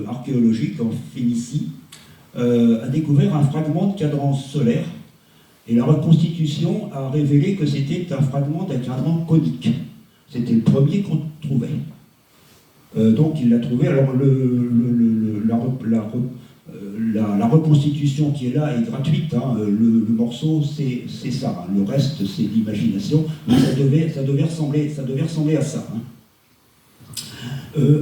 Archéologique en Phénicie a découvert un fragment de cadran solaire et la reconstitution a révélé que c'était un fragment d'un cadran conique. C'était le premier qu'on trouvait. Donc il l'a trouvé. Alors la reconstitution qui est là est gratuite. Hein. Le morceau c'est ça. Hein. Le reste c'est l'imagination. Ça devait ressembler à ça. Hein.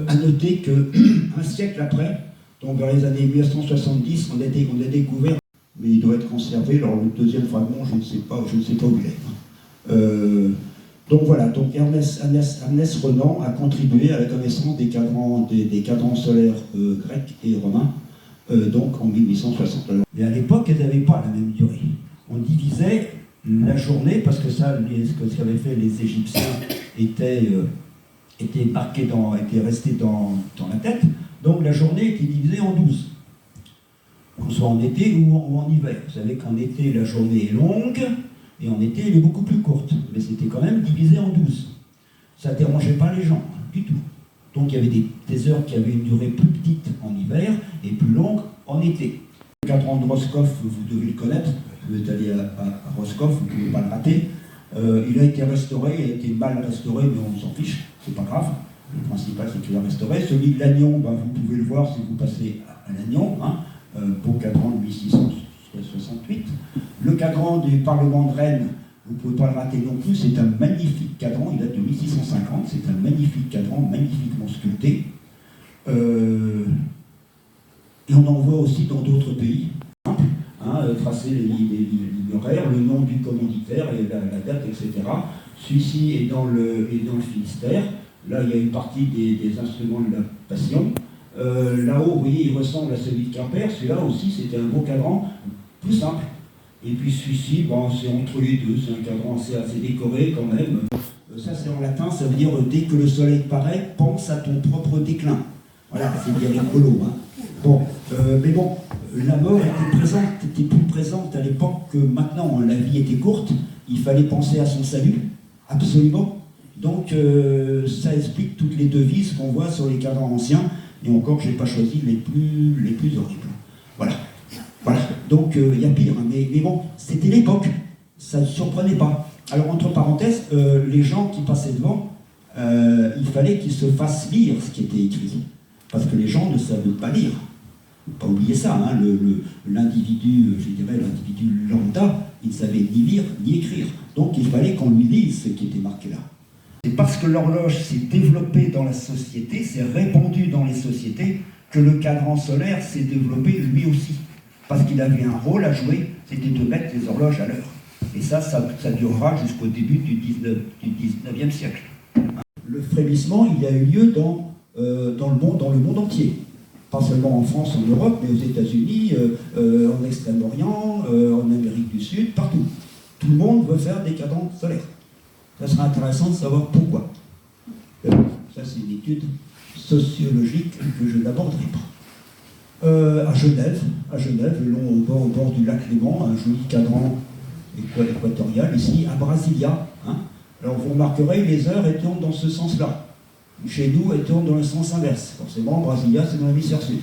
À noter qu'un siècle après, donc vers les années 1970, on a découvert, mais il doit être conservé. Alors le deuxième fragment, je ne sais pas où il est. Donc voilà, donc Ernest Renan a contribué à la connaissance des cadrans solaires grecs et romains, donc en 1860. Mais à l'époque, elles n'avaient pas la même durée. On divisait la journée, parce que ça, ce qu'avaient fait les Égyptiens était resté dans la tête. Donc la journée était divisée en 12. Qu'on soit en été ou en hiver. Vous savez qu'en été, la journée est longue, et en été, elle est beaucoup plus courte. Mais c'était quand même divisé en 12. Ça ne dérangeait pas les gens, du tout. Donc il y avait des heures qui avaient une durée plus petite en hiver et plus longue en été. Le cadran de Roscoff, vous devez le connaître. Vous êtes allé à Roscoff, vous ne pouvez pas le rater. Il a été restauré, il a été mal restauré, mais on s'en fiche, c'est pas grave. Le principal, c'est qu'il a restauré. Celui de Lannion, vous pouvez le voir si vous passez à Lannion, hein, beau cadran de 1668. Le cadran du Parlement de Rennes, vous ne pouvez pas le rater non plus, c'est un magnifique cadran, il date de 1650, c'est un magnifique cadran, magnifiquement sculpté. Et on en voit aussi dans d'autres pays. Tracer les lignes horaires, le nom du commanditaire et la date, etc. Celui-ci est dans le Finistère. Là, il y a une partie des instruments de la Passion. Là-haut, vous voyez, il ressemble à celui de Quimper. Celui-là aussi, c'était un beau cadran, plus simple. Et puis celui-ci, c'est entre les deux. C'est un cadran assez décoré quand même. Ça, c'est en latin, ça veut dire « dès que le soleil paraît, pense à ton propre déclin ». Voilà, c'est bien rigolo. Hein. Mais bon, la mort était plus présente à l'époque que maintenant. La vie était courte, il fallait penser à son salut, absolument. Donc ça explique toutes les devises qu'on voit sur les cadrans anciens, et encore je n'ai pas choisi les plus horribles. Voilà. Donc il y a pire, hein. Mais bon, c'était l'époque, ça ne surprenait pas. Alors entre parenthèses, les gens qui passaient devant, il fallait qu'ils se fassent lire ce qui était écrit. Parce que les gens ne savaient pas lire. Il ne faut pas oublier ça, hein. L'individu, l'individu lambda, il ne savait ni lire ni écrire. Donc il fallait qu'on lui lise ce qui était marqué là. C'est parce que l'horloge s'est développée dans la société, s'est répandue dans les sociétés, que le cadran solaire s'est développé lui aussi. Parce qu'il avait un rôle à jouer, c'était de mettre les horloges à l'heure. Et ça durera jusqu'au début du 19e siècle. Le frémissement, il a eu lieu dans le monde entier. Pas seulement en France, en Europe, mais aux États-Unis, en Extrême-Orient, en Amérique du Sud, partout. Tout le monde veut faire des cadrans solaires. Ça sera intéressant de savoir pourquoi. Ça, c'est une étude sociologique que je n'aborderai pas. À Genève, au bord du lac Léman, un joli cadran équatorial, ici, à Brasilia. Hein. Alors, vous remarquerez, les heures elles tournent dans ce sens-là. Chez nous, elles tournent dans le sens inverse. Forcément, Brasilia, c'est dans l'hémisphère sud.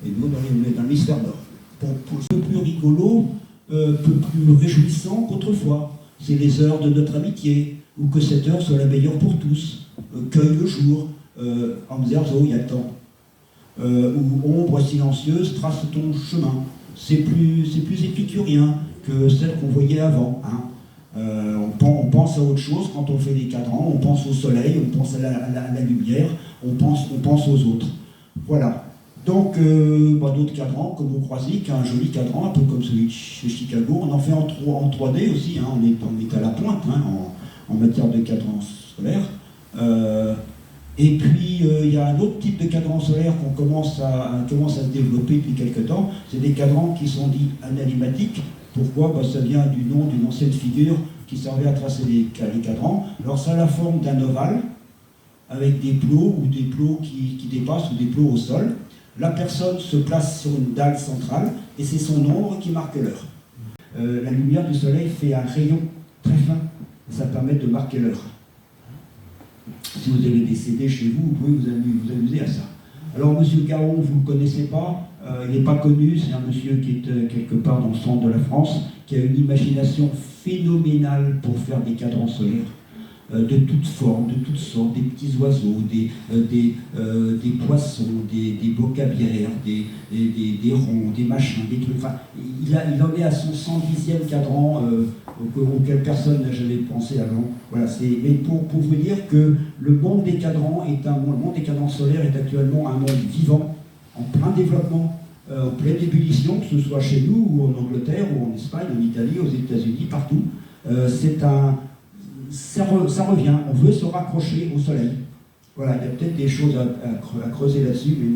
Et nous, dans l'hémisphère nord. Pour ce plus rigolo, peu plus réjouissant qu'autrefois. C'est les heures de notre amitié, ou que cette heure soit la meilleure pour tous. Cueille le jour, Amzerzo, il y a le temps. Ou ombre silencieuse, trace ton chemin. C'est plus épicurien que celle qu'on voyait avant. Hein. On pense à autre chose quand on fait des cadrans, on pense au soleil, on pense à la lumière, on pense aux autres. Voilà. Donc, d'autres cadrans, comme au Croisic, un joli cadran, un peu comme celui de chez Chicago. On en fait en 3D aussi, hein. On est à la pointe hein, en matière de cadran solaire. Et puis, il y a un autre type de cadran solaire qu'on commence à se développer depuis quelques temps. C'est des cadrans qui sont dits analymatiques. Pourquoi ? Ça vient du nom d'une ancienne figure qui servait à tracer les cadrans. Alors ça a la forme d'un ovale, avec des plots ou des plots qui dépassent ou des plots au sol. La personne se place sur une dalle centrale et c'est son ombre qui marque l'heure. La lumière du soleil fait un rayon très fin et ça permet de marquer l'heure. Si vous avez des CD chez vous, vous pouvez vous amuser à ça. Alors Monsieur Caron, vous ne le connaissez pas, il n'est pas connu, c'est un monsieur qui est quelque part dans le centre de la France, qui a une imagination phénoménale pour faire des cadrans solaires. De toutes formes, de toutes sortes, des petits oiseaux, des poissons, des bocabières, des ronds, des machins, des trucs. Enfin, il en est à son 110e cadran auquel personne n'a jamais pensé avant. Voilà, mais pour vous dire que le monde des cadrans le monde des cadrans solaires est actuellement un monde vivant, en plein développement, en pleine ébullition, que ce soit chez nous, ou en Angleterre, ou en Espagne, en Italie, aux États-Unis, partout. Ça revient, on veut se raccrocher au soleil. Voilà, il y a peut-être des choses à creuser là-dessus, mais moi